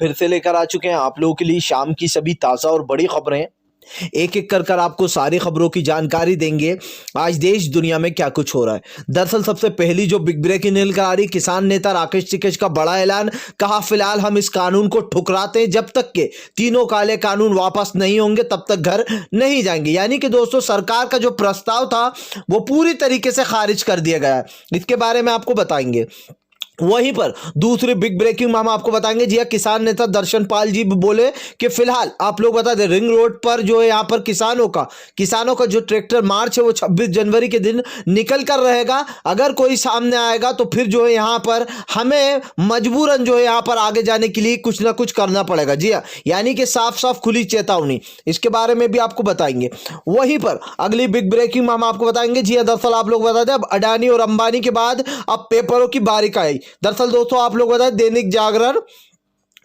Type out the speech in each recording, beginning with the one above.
फिर से लेकर आ चुके हैं आप लोगों के लिए शाम की सभी ताज़ा और बड़ी खबरें। एक एक कर आपको सारी खबरों की जानकारी देंगे। आज देश दुनिया में क्या कुछ हो रहा है। दरअसल सबसे पहली जो बिग ब्रेकिंग निकल आ रही, किसान नेता राकेश टिकैत का बड़ा ऐलान। कहा फिलहाल हम इस कानून को ठुकराते हैं, जब तक के तीनों काले कानून वापस नहीं होंगे तब तक घर नहीं जाएंगे। यानी कि दोस्तों सरकार का जो प्रस्ताव था वो पूरी तरीके से खारिज कर दिया गया है। इसके बारे में आपको बताएंगे। वहीं पर दूसरी बिग ब्रेकिंग में हम आपको बताएंगे। जी हाँ, किसान नेता दर्शन पाल जी बोले कि फिलहाल आप लोग बता दें, रिंग रोड पर जो है यहाँ पर किसानों का जो ट्रैक्टर मार्च है वो 26 जनवरी के दिन निकल कर रहेगा। अगर कोई सामने आएगा तो फिर जो है यहाँ पर हमें मजबूरन जो है यहाँ पर आगे जाने के लिए कुछ ना कुछ करना पड़ेगा। जी हाँ, यानी कि साफ साफ खुली चेतावनी। इसके बारे में भी आपको बताएंगे। वहीं पर अगली बिग ब्रेकिंग में हम आपको बताएंगे। जी हाँ, दरअसल आप लोग बता दें, अब अडानी और अंबानी के बाद अब पेपरों की बारी आई। दरअसल दोस्तों आप लोग बताएं, दैनिक जागरण,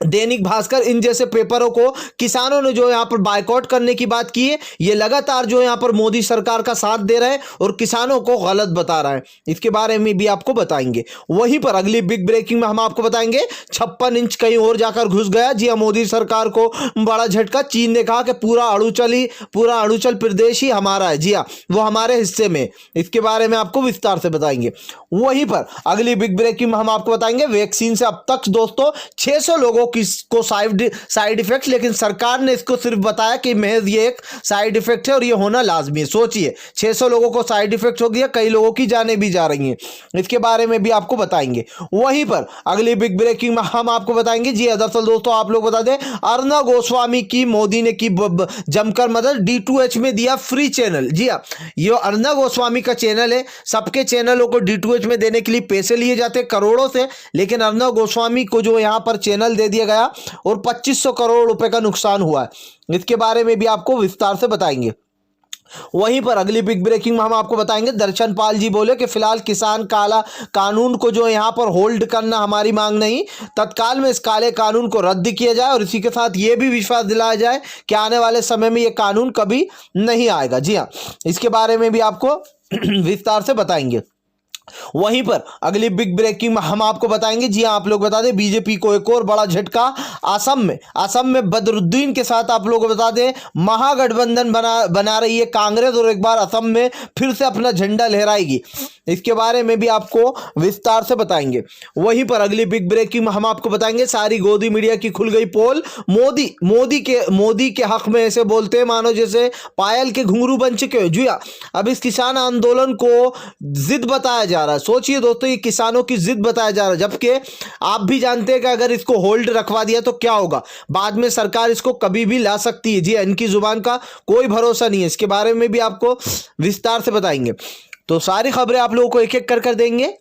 दैनिक भास्कर, इन जैसे पेपरों को किसानों ने जो यहां पर बायकॉट करने की बात की है। ये लगातार जो यहां पर मोदी सरकार का साथ दे रहा है और किसानों को गलत बता रहा है। इसके बारे में भी आपको बताएंगे। वहीं पर अगली बिग ब्रेकिंग में हम आपको बताएंगे, 56 इंच कहीं और जाकर घुस गया। जी हां, मोदी सरकार को बड़ा झटका। चीन ने कहा कि पूरा अरुणाचल प्रदेश ही हमारा है। जी हां, वो हमारे हिस्से में। इसके बारे में आपको विस्तार से बताएंगे। वहीं पर अगली बिग ब्रेकिंग में हम आपको बताएंगे, वैक्सीन से अब तक दोस्तों 600 लोगों को साइड इफेक्ट, लेकिन सरकार ने इसको सिर्फ बताया कि महज ये एक साइड इफेक्ट है और ये होना लाजमी है। सोचिए, 600 लोगों को साइड इफेक्ट हो गया, कई लोगों की जानें भी जा रही हैं। इसके बारे में भी आपको बताएंगे। वहीं पर अगली बिग ब्रेकिंग में हम आपको बताएंगे। जी दरअसल दोस्तों आप लोग बता दें, अर्नब गोस्वामी की मोदी ने की जमकर मदद, D2H में दिया फ्री चैनल। जी हाँ, ये अर्नब गोस्वामी का चैनल है। सबके चैनलों को D2H में देने के लिए पैसे लिए जाते करोड़ों से, लेकिन अर्नब गोस्वामी को जो यहां पर चैनल दे दिया गया और 2500 करोड़ रुपए का नुकसान हुआ है। इसके बारे में भी आपको विस्तार से बताएंगे। वहीं पर अगली बिग ब्रेकिंग में हम आपको बताएंगे, दर्शन पाल जी बोले कि फिलहाल किसान काला कानून को जो यहां पर होल्ड करना हमारी मांग नहीं, तत्काल में इस काले कानून को रद्द किया जाए और इसी के साथ यह भी विश्वास दिलाया जाए कि आने वाले समय में यह कानून कभी नहीं आएगा। जी हां, इसके बारे में भी आपको विस्तार से बताएंगे। वहीं पर अगली बिग ब्रेकिंग में हम आपको बताएंगे। जी आप लोग बता दें, बीजेपी को एक और बड़ा झटका। असम में बदरुद्दीन के साथ आप लोग बता दें महागठबंधन बना रही है कांग्रेस और एक बार असम में फिर से अपना झंडा लहराएगी। इसके बारे में भी आपको विस्तार से बताएंगे। वहीं पर अगली बिग ब्रेकिंग में हम आपको बताएंगे, सारी गोदी मीडिया की खुल गई पोल। मोदी के हक में ऐसे बोलते हैं मानो जैसे पायल के घुंघरू बन चुके हो। जी अब इस किसान आंदोलन को जिद बताया जा रहा है। सोचिए दोस्तों, ये किसानों की जिद बताया जा रहा है, जबकि आप भी जानते हैं कि अगर इसको होल्ड रखवा दिया तो क्या होगा, बाद में सरकार इसको कभी भी ला सकती है। जी इनकी जुबान का कोई भरोसा नहीं है। इसके बारे में भी आपको विस्तार से बताएंगे। तो सारी खबरें आप लोगों को एक एक कर देंगे।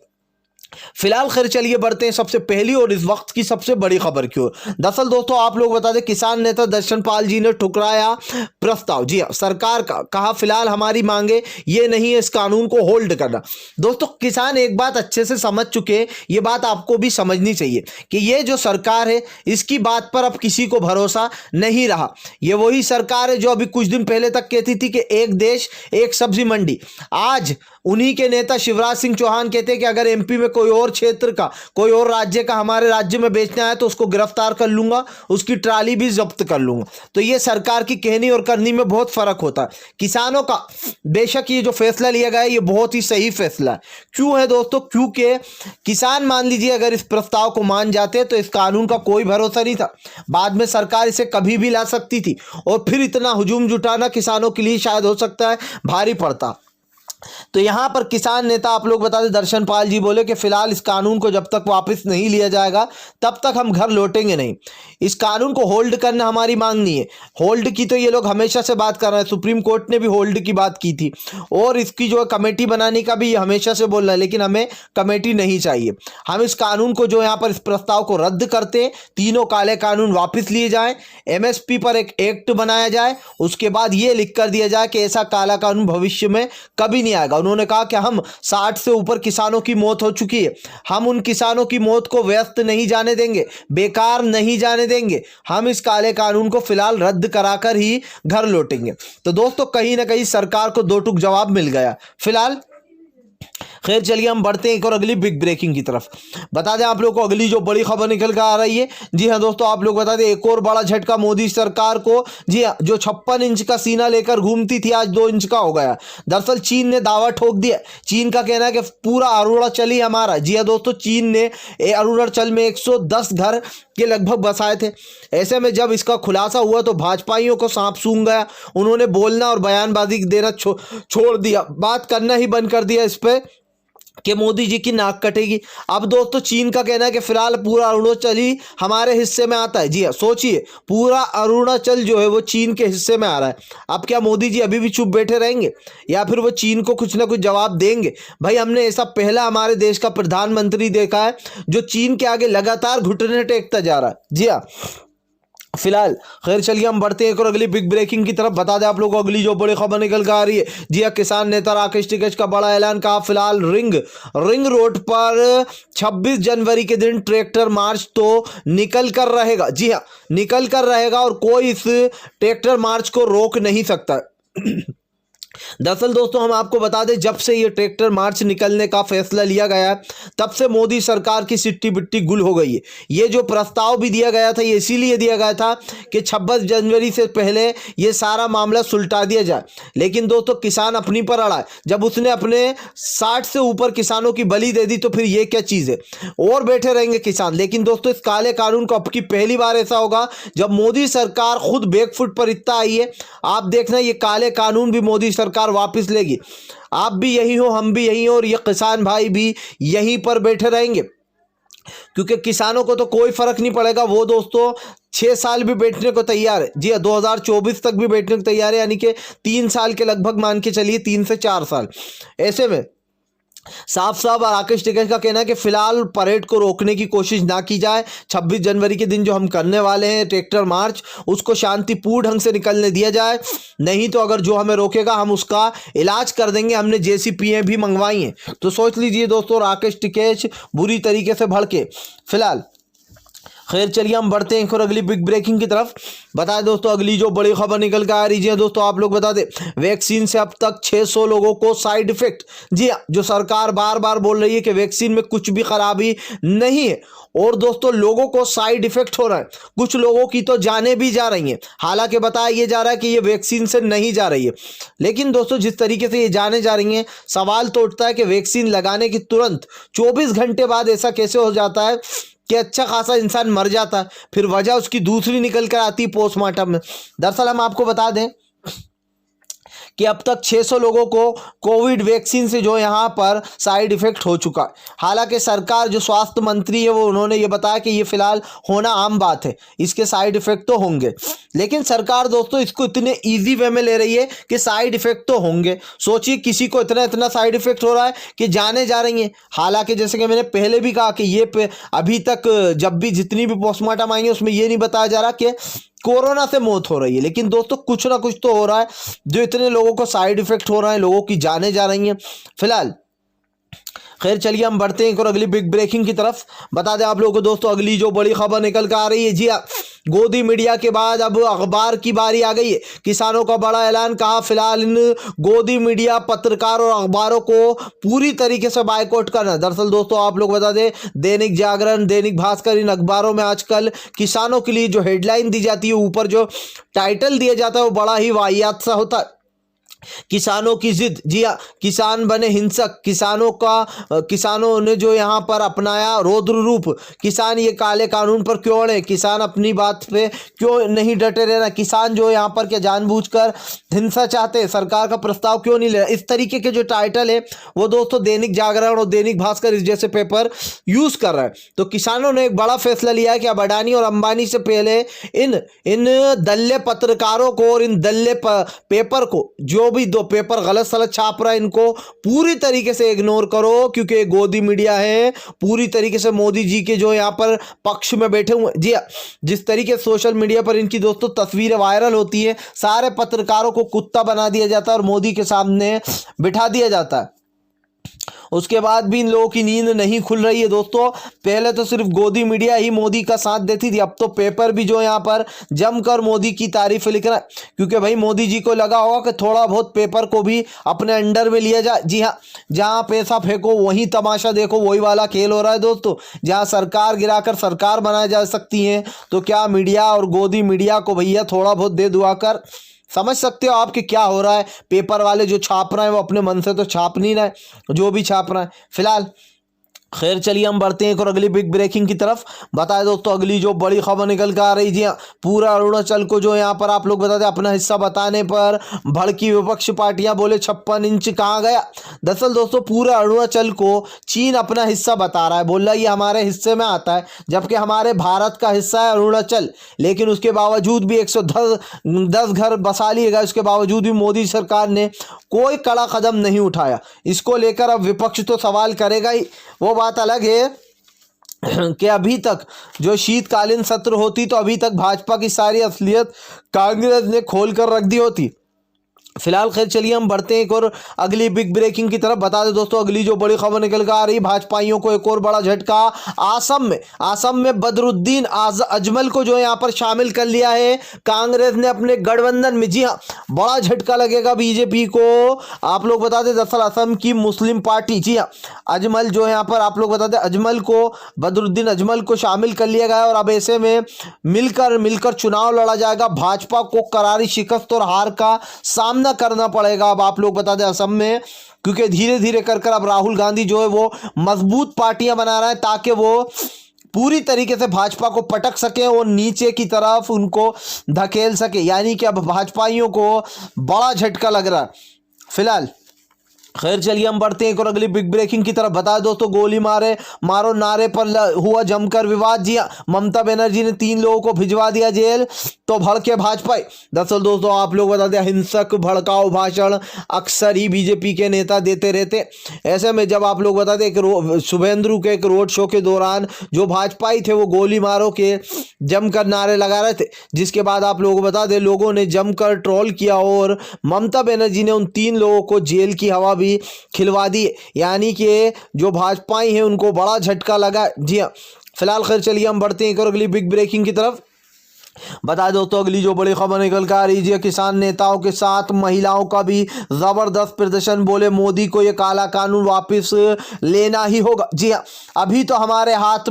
फिलहाल खैर चलिए बढ़ते हैं सबसे पहली और इस वक्त की सबसे बड़ी खबर की ओर। दरअसल दोस्तों आप लोग बता दें, किसान नेता दर्शन पाल जी ने ठुकराया प्रस्ताव। जी हाँ, सरकार का कहा फिलहाल हमारी मांगे ये नहीं है इस कानून को होल्ड करना। दोस्तों किसान एक बात अच्छे से समझ चुके हैं, ये बात आपको भी समझनी चाहिए कि ये जो सरकार है इसकी बात पर अब किसी को भरोसा नहीं रहा। ये वही सरकार है जो अभी कुछ दिन पहले तक कहती थी कि एक देश एक सब्जी मंडी। आज उन्हीं के नेता शिवराज सिंह चौहान कहते हैं कि अगर एमपी में कोई और क्षेत्र का, कोई और राज्य का हमारे राज्य में बेचने आया तो उसको गिरफ्तार कर लूंगा, उसकी ट्राली भी जब्त कर लूंगा। तो ये सरकार की कहनी और करनी में बहुत फर्क होता है। किसानों का बेशक ये जो फैसला लिया गया है ये बहुत ही सही फैसला है। क्यों है दोस्तों? क्योंकि किसान मान लीजिए अगर इस प्रस्ताव को मान जाते तो इस कानून का कोई भरोसा नहीं था, बाद में सरकार इसे कभी भी ला सकती थी और फिर इतना हुजूम जुटाना किसानों के लिए शायद हो सकता है भारी पड़ता। तो यहां पर किसान नेता आप लोग बता दें दर्शन पाल जी बोले कि फिलहाल इस कानून को जब तक वापस नहीं लिया जाएगा तब तक हम घर लौटेंगे नहीं। इस कानून को होल्ड करना हमारी मांग नहीं है। होल्ड की तो ये लोग हमेशा से बात कर रहे हैं, सुप्रीम कोर्ट ने भी होल्ड की बात की थी और इसकी जो कमेटी बनाने का भी ये हमेशा से बोल रहा है, लेकिन हमें कमेटी नहीं चाहिए। हम इस कानून को जो यहाँ पर इस प्रस्ताव को रद्द करते हैं, तीनों काले कानून वापस लिए जाए, MSP पर एक एक्ट बनाया जाए, उसके बाद ये लिख कर दिया जाए कि ऐसा काला कानून भविष्य में कभी नहीं आएगा। उन्होंने कहा कि हम 60 से ऊपर किसानों की मौत हो चुकी है, हम उन किसानों की मौत को व्यर्थ नहीं जाने देंगे, बेकार नहीं जाने देंगे। हम इस काले कानून को फिलहाल रद्द कराकर ही घर लौटेंगे। तो दोस्तों कहीं ना कहीं सरकार को दो टूक जवाब मिल गया। फिलहाल खैर चलिए हम बढ़ते हैं एक और अगली बिग ब्रेकिंग की तरफ। बता दें आप लोग को अगली जो बड़ी खबर निकल कर आ रही है, जी हाँ दोस्तों, आप लोग बता दें एक और बड़ा झटका मोदी सरकार को। जी हाँ, जो 56 इंच का सीना लेकर घूमती थी आज 2 इंच का हो गया। दरअसल चीन ने दावा ठोक दिया। चीन का कहना है कि पूरा अरुणाचल ही हमारा। जी हाँ दोस्तों, चीन ने अरुणाचल में 110 घर के लगभग बसाए थे। ऐसे में जब इसका खुलासा हुआ तो भाजपाइयों को सांप सूंघ गया। उन्होंने बोलना और बयानबाजी देना छोड़ दिया, बात करना ही बंद कर दिया इस पे कि मोदी जी की नाक कटेगी। अब दोस्तों चीन का कहना है कि फिलहाल पूरा अरुणाचल ही हमारे हिस्से में आता है। जी हाँ, सोचिए, पूरा अरुणाचल जो है वो चीन के हिस्से में आ रहा है। अब क्या मोदी जी अभी भी चुप बैठे रहेंगे या फिर वो चीन को कुछ ना कुछ जवाब देंगे? भाई हमने ऐसा पहला हमारे देश का प्रधानमंत्री देखा है जो चीन के आगे लगातार घुटने टेकता जा रहा है। जी हाँ, फिलहाल खैर चलिए हम बढ़ते हैं एक और अगली बिग ब्रेकिंग की तरफ। बता दें आप लोगों को अगली जो बड़ी खबर निकल कर आ रही है। जी हाँ, किसान नेता राकेश टिकैत का बड़ा ऐलान। कहा फिलहाल रिंग रोड पर 26 जनवरी के दिन ट्रैक्टर मार्च तो निकल कर रहेगा। जी हाँ, निकल कर रहेगा और कोई इस ट्रैक्टर मार्च को रोक नहीं सकता। दरअसल दोस्तों हम आपको बता दें, जब से ये ट्रैक्टर मार्च निकलने का फैसला लिया गया है तब से मोदी सरकार की सिट्टी बिट्टी गुल हो गई है। ये जो प्रस्ताव भी दिया गया था ये इसीलिए दिया गया था कि 26 जनवरी से पहले ये सारा मामला सुलटा दिया जाए। लेकिन दोस्तों किसान अपनी पर अड़ा है। जब उसने अपने 60 से ऊपर किसानों की बलि दे दी तो फिर ये क्या चीज़ है? और बैठे रहेंगे किसान। लेकिन दोस्तों इस काले कानून को अब की पहली बार ऐसा होगा जब मोदी सरकार खुद बैकफुट पर इतना आई है। आप देखना ये काले कानून भी मोदी सरकार वापस लेगी। आप भी यही हो, हम भी यही हो और ये किसान भाई भी यहीं पर बैठे रहेंगे, क्योंकि किसानों को तो कोई फर्क नहीं पड़ेगा। वो दोस्तों 6 साल भी बैठने को तैयार है। जी 2024 तक भी बैठने को तैयार है, यानी कि 3 साल के लगभग मान के चलिए, 3 से 4 साल। ऐसे में साफ साफ राकेश टिकैत का कहना है कि फिलहाल परेड को रोकने की कोशिश ना की जाए। 26 जनवरी के दिन जो हम करने वाले हैं ट्रैक्टर मार्च, उसको शांतिपूर्ण ढंग से निकलने दिया जाए। नहीं तो अगर जो हमें रोकेगा हम उसका इलाज कर देंगे। हमने जेसीपीएं भी मंगवाई हैं। तो सोच लीजिए दोस्तों, राकेश टिकैत बुरी तरीके से भड़के। फिलहाल खैर चलिए हम बढ़ते हैं और अगली बिग ब्रेकिंग की तरफ। बता दें दोस्तों अगली जो बड़ी खबर निकल कर आ रही है दोस्तों, आप लोग बता दें वैक्सीन से अब तक 600 लोगों को साइड इफेक्ट। जी हाँ, जो सरकार बार बार बोल रही है कि वैक्सीन में कुछ भी खराबी नहीं है, और दोस्तों लोगों को साइड इफेक्ट हो रहा है। कुछ लोगों की तो जाने भी जा रही हैं। हालांकि बताया ये जा रहा है कि ये वैक्सीन से नहीं जा रही है, लेकिन दोस्तों जिस तरीके से ये जाने जा रही हैं, सवाल तो उठता है कि वैक्सीन लगाने के तुरंत 24 घंटे बाद ऐसा कैसे हो जाता है कि अच्छा खासा इंसान मर जाता है, फिर वजह उसकी दूसरी निकल कर आती है पोस्टमार्टम में। दरअसल हम आपको बता दें कि अब तक 600 लोगों को कोविड वैक्सीन से जो यहाँ पर साइड इफेक्ट हो चुका है। हालांकि सरकार जो स्वास्थ्य मंत्री है वो उन्होंने ये बताया कि ये फिलहाल होना आम बात है, इसके साइड इफेक्ट तो होंगे। लेकिन सरकार दोस्तों इसको इतने इजी वे में ले रही है कि साइड इफेक्ट तो होंगे। सोचिए किसी को इतना साइड इफेक्ट हो रहा है कि जाने जा रही हैं। हालांकि जैसे कि मैंने पहले भी कहा कि ये अभी तक जब भी जितनी भी पोस्टमार्टम आई है उसमें ये नहीं बताया जा रहा कि कोरोना से मौत हो रही है। लेकिन दोस्तों कुछ ना कुछ तो हो रहा है जो इतने लोगों को साइड इफेक्ट हो रहा है, लोगों की जानें जा रही हैं। फिलहाल खैर चलिए हम बढ़ते हैं और अगली बिग ब्रेकिंग की तरफ। बता दें आप लोगों को दोस्तों अगली जो बड़ी खबर निकल कर आ रही है। जी हाँ, गोदी मीडिया के बाद अब अखबार की बारी आ गई है। किसानों का बड़ा ऐलान। कहा फिलहाल इन गोदी मीडिया, पत्रकार और अखबारों को पूरी तरीके से बायकॉट करना। दरअसल दोस्तों आप लोग बता दें दैनिक जागरण, दैनिक भास्कर, इन अखबारों में आजकल किसानों के लिए जो हेडलाइन दी जाती है, ऊपर जो टाइटल दिया जाता है वो बड़ा ही वाहियात सा होता है। किसानों की जिद। जी हाँ, किसान बने हिंसक। किसानों ने जो यहाँ पर अपनाया रौद्र रूप। किसान ये काले कानून पर क्यों अड़े? किसान अपनी बात पे क्यों नहीं डटे रहना? किसान जो यहाँ पर क्या जानबूझकर हिंसा चाहते हैं? सरकार का प्रस्ताव क्यों नहीं ले रहा? इस तरीके के जो टाइटल है वो दोस्तों दैनिक जागरण और दैनिक भास्कर इस जैसे पेपर यूज कर रहा है। तो किसानों ने एक बड़ा फैसला लिया है कि अब अडानी और अंबानी से पहले इन दल्ले पत्रकारों को और इन दल्ले पेपर को, जो भी दो पेपर गलत सलत छाप रहा है, इनको पूरी तरीके से इग्नोर करो, क्योंकि गोदी मीडिया है पूरी तरीके से मोदी जी के जो यहाँ पर पक्ष में बैठे हुए। जी हाँ, जिस तरीके से सोशल मीडिया पर इनकी दोस्तों तस्वीरें वायरल होती है, सारे पत्रकारों को कुत्ता बना दिया जाता है और मोदी के सामने बिठा दिया जाता है। उसके बाद भी इन लोगों की नींद नहीं खुल रही है दोस्तों। पहले तो सिर्फ गोदी मीडिया ही मोदी का साथ देती थी, अब तो पेपर भी जो यहाँ पर जमकर मोदी की तारीफ लिख रहा है, क्योंकि भाई मोदी जी को लगा होगा कि थोड़ा बहुत पेपर को भी अपने अंडर में लिया जाए। जी हाँ, जहाँ पैसा फेंको वहीं तमाशा देखो, वही वाला खेल हो रहा है दोस्तों। जहाँ सरकार गिराकर सरकार बनाई जा सकती है, तो क्या मीडिया और गोदी मीडिया को भैया थोड़ा बहुत दे दुआ कर। समझ सकते हो आप कि क्या हो रहा है। पेपर वाले जो छाप रहे हैं वो अपने मन से तो छाप नहीं रहे, जो भी छाप रहे हैं। फिलहाल खैर चलिए हम बढ़ते हैं एक और अगली बिग ब्रेकिंग की तरफ। बताए दोस्तों अगली जो बड़ी खबर निकल कर आ रही जी, पूरा अरुणाचल को जो यहाँ पर आप लोग बताते अपना हिस्सा बताने पर भड़की विपक्ष पार्टियां, बोले 56 इंच कहाँ गया। दरअसल दोस्तों पूरा अरुणाचल को चीन अपना हिस्सा बता रहा है, बोल रहा है ये हमारे हिस्से में आता है, जबकि हमारे भारत का हिस्सा है अरुणाचल। लेकिन उसके बावजूद भी 110 घर बसा लिए गए, उसके बावजूद भी मोदी सरकार ने कोई कड़ा कदम नहीं उठाया। इसको लेकर अब विपक्ष तो सवाल करेगा ही। वो बात अलग है कि अभी तक जो शीतकालीन सत्र होती तो अभी तक भाजपा की सारी असलियत कांग्रेस ने खोल कर रख दी होती। फिलहाल खैर चलिए हम बढ़ते हैं एक और अगली बिग ब्रेकिंग की तरफ। बता दें दोस्तों अगली जो बड़ी खबर निकल कर आ रही, भाजपाइयों को एक और बड़ा झटका। आसम में बदरुद्दीन अजमल को जो है यहाँ पर शामिल कर लिया है कांग्रेस ने अपने गठबंधन में। जी हाँ, बड़ा झटका लगेगा बीजेपी को। आप लोग बता दें दरअसल असम की मुस्लिम पार्टी, जी हाँ, अजमल जो है यहाँ पर आप लोग बता दें अजमल को, बदरुद्दीन अजमल को शामिल कर लिया गया है। और अब ऐसे में मिलकर चुनाव लड़ा जाएगा। भाजपा को करारी शिकस्त और हार का सामना करना पड़ेगा। अब आप लोग बता दें असम में, क्योंकि धीरे धीरे कर अब राहुल गांधी जो है वो मजबूत पार्टियां बना रहा है ताकि वो पूरी तरीके से भाजपा को पटक सके और नीचे की तरफ उनको धकेल सके। यानी कि अब भाजपाइयों को बड़ा झटका लग रहा है। फिलहाल खैर चलिए हम बढ़ते हैं एक और अगली बिग ब्रेकिंग की तरफ। बताया दोस्तों गोली मारो नारे पर हुआ जमकर विवाद। जी हाँ, ममता बनर्जी ने 3 लोगों को भिजवा दिया जेल, तो भड़के भाजपा। दरअसल दोस्तों आप लोग बता दें हिंसक भड़काऊ भाषण अक्सर ही बीजेपी के नेता देते रहते। ऐसे में जब आप लोग बता दें एक शुभेंदु के एक रोड शो के दौरान जो भाजपाई थे वो गोली मारो के जमकर नारे लगा रहे थे, जिसके बाद आप लोगों को बता दें लोगों ने जमकर ट्रोल किया और ममता बनर्जी ने उन 3 लोगों को जेल की हवा भी खिलवा दी। यानी कि जो भाजपाई हैं उनको बड़ा झटका लगा। जी हाँ, फिलहाल खैर चलिए हम बढ़ते हैं एक और अगली बिग ब्रेकिंग की तरफ। बता दो तो अगली जो बड़ी खबर निकल कर आ रही है, किसान नेताओं के साथ महिलाओं का भी जबरदस्त प्रदर्शन। बोले मोदी को ये काला कानून वापस लेना ही होगा। जी हाँ, अभी तो हमारे हाथ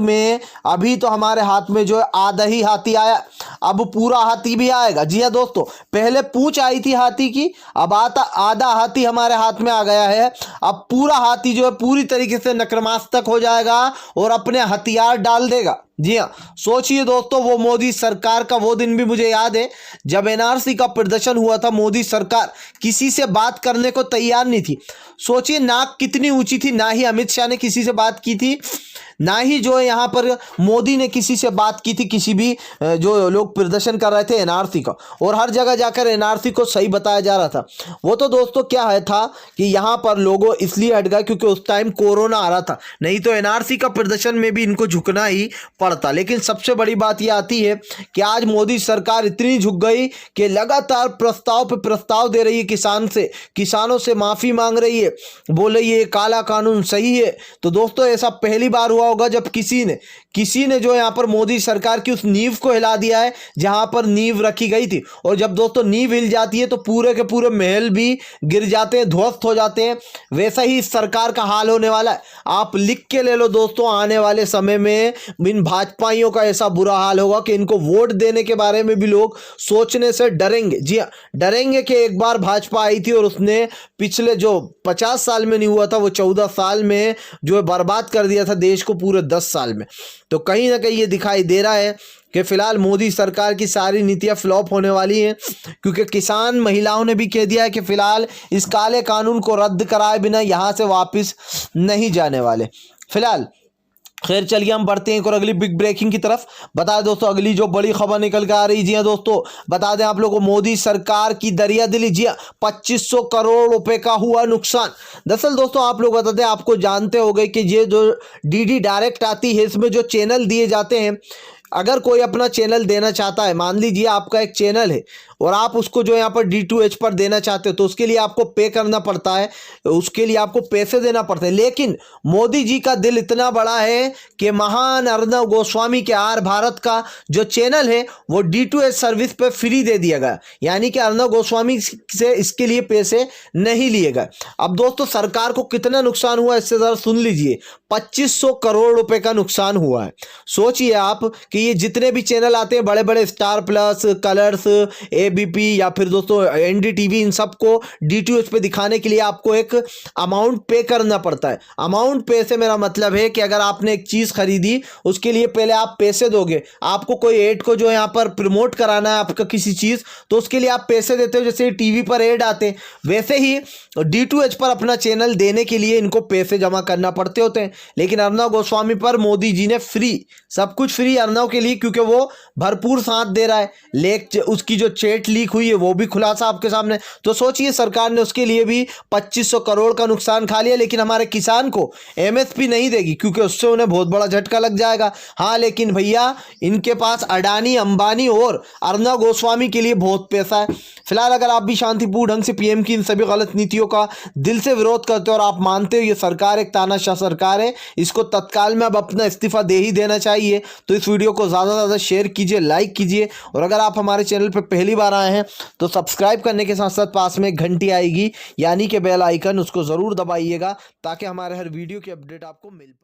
में जो है आधा ही हाथी आया, अब पूरा हाथी भी आएगा। जी हाँ दोस्तों, पहले पूंछ आई थी हाथी की, अब आधा हाथी हमारे हाथ में आ गया है। अब पूरा हाथी जो है पूरी तरीके से नक्रमास्तक हो जाएगा और अपने हथियार डाल देगा। जी हाँ, सोचिए दोस्तों, वो मोदी सरकार का वो दिन भी मुझे याद है जब एनआरसी का प्रदर्शन हुआ था। मोदी सरकार किसी से बात करने को तैयार नहीं थी। सोचिए नाक कितनी ऊंची थी, ना ही अमित शाह ने किसी से बात की थी, ना ही जो है यहाँ पर मोदी ने किसी से बात की थी, किसी भी जो लोग प्रदर्शन कर रहे थे एनआरसी का। और हर जगह जाकर एनआरसी को सही बताया जा रहा था। वो तो दोस्तों क्या है था कि यहाँ पर लोगों इसलिए हट गए क्योंकि उस टाइम कोरोना आ रहा था, नहीं तो एनआरसी का प्रदर्शन में भी इनको झुकना ही पड़ता। लेकिन सबसे बड़ी बात यह आती है कि आज मोदी सरकार इतनी झुक गई कि लगातार प्रस्ताव पे प्रस्ताव दे रही है किसानों से माफी मांग रही है, बोले ये काला कानून सही है। तो दोस्तों ऐसा पहली बार हुआ होगा जब किसी ने जो यहाँ पर मोदी सरकार की उस नींव को हिला दिया है जहां पर नींव रखी गई थी। और जब दोस्तों नींव हिल जाती है तो पूरे के पूरे महल भी गिर जाते हैं, ध्वस्त हो जाते हैं। वैसा ही इस सरकार का हाल होने वाला है। आप लिख के ले लो दोस्तों, आने वाले समय में इन भाजपाइयों का ऐसा बुरा हाल होगा कि इनको वोट देने के बारे में भी लोग सोचने से डरेंगे। जी हाँ, डरेंगे कि एक बार भाजपा आई थी और उसने पिछले जो 50 साल में नहीं हुआ था वो 14 साल में जो है बर्बाद कर दिया था देश को पूरे 10 साल में। तो कहीं ना कहीं ये दिखाई दे रहा है कि फिलहाल मोदी सरकार की सारी नीतियां फ्लॉप होने वाली हैं, क्योंकि किसान महिलाओं ने भी कह दिया है कि फिलहाल इस काले कानून को रद्द कराए बिना यहां से वापस नहीं जाने वाले। फिलहाल खैर चलिए हम बढ़ते हैं एक और अगली बिग ब्रेकिंग की तरफ। बता दें दोस्तों अगली जो बड़ी खबर निकल कर आ रही, जी हाँ दोस्तों, बता दें आप लोगों को मोदी सरकार की दरिया दिली। जी हाँ, 2500 करोड़ रुपए का हुआ नुकसान। दरअसल दोस्तों आप लोग बता दें, आपको जानते हो गए कि ये जो डीडी डायरेक्ट आती है इसमें जो चैनल दिए जाते हैं, अगर कोई अपना चैनल देना चाहता है, मान लीजिए आपका एक चैनल है और आप उसको जो यहाँ पर D2H पर देना चाहते हो तो उसके लिए आपको पे करना पड़ता है, उसके लिए आपको पैसे देना पड़ते हैं। लेकिन मोदी जी का दिल इतना बड़ा है कि महान अर्नब गोस्वामी के आर भारत का जो चैनल है वो D2H सर्विस पे फ्री दे दिया गया, यानी कि अर्नब गोस्वामी से इसके लिए पैसे नहीं लिए गए। अब दोस्तों सरकार को कितना नुकसान हुआ इससे जरा सुन लीजिए। 2500 करोड़ रुपए का नुकसान हुआ है। सोचिए आप कि ये जितने भी चैनल आते हैं बड़े बड़े, स्टार प्लस, कलर्स, ABP या फिर दोस्तों NDTV, इन सबको D2H पे दिखाने के लिए आपको एक अमाउंट पे करना पड़ता है। अमाउंट पे से मेरा मतलब है कि अगर आपने एक चीज खरीदी उसके लिए पहले आप पैसे दोगे। आपको कोई एड को जो यहाँ पर प्रमोट कराना है आपका किसी चीज, तो उसके लिए आप पैसे देते हो, जैसे टीवी पर एड आते हैं वैसे ही D2H पर अपना चैनल देने के लिए इनको पैसे जमा करना पड़ते होते हैं। लेकिन अर्नब गोस्वामी पर मोदी जी ने फ्री, सब कुछ फ्री अर्नब के लिए, क्योंकि वो भरपूर साथ दे रहा है। उसकी जो चैट लीक हुई है वो भी खुलासा आपके सामने। तो सोचिए सरकार ने उसके लिए भी 2500 करोड़ का नुकसान खा लिया, लेकिन हमारे किसान को MSP नहीं देगी क्योंकि उससे उन्हें बहुत बड़ा झटका लग जाएगा। हाँ लेकिन भैया इनके पास अडानी, अंबानी और अर्नब गोस्वामी के लिए बहुत पैसा है। फिलहाल अगर आप भी शांतिपूर्ण ढंग से PM की इन सभी गलत नीतियों का दिल से विरोध करते हो और आप मानते हो ये सरकार एक तानाशाह सरकार है, इसको तत्काल में अब अपना इस्तीफा दे ही देना चाहिए, तो इस वीडियो को ज़्यादा से ज़्यादा शेयर कीजिए, लाइक कीजिए, और अगर आप हमारे चैनल पर पहली बार आए हैं तो सब्सक्राइब करने के साथ साथ पास में एक घंटी आएगी यानी कि बेल आइकन, उसको ज़रूर दबाइएगा ताकि हमारे हर वीडियो की अपडेट आपको मिल पाए।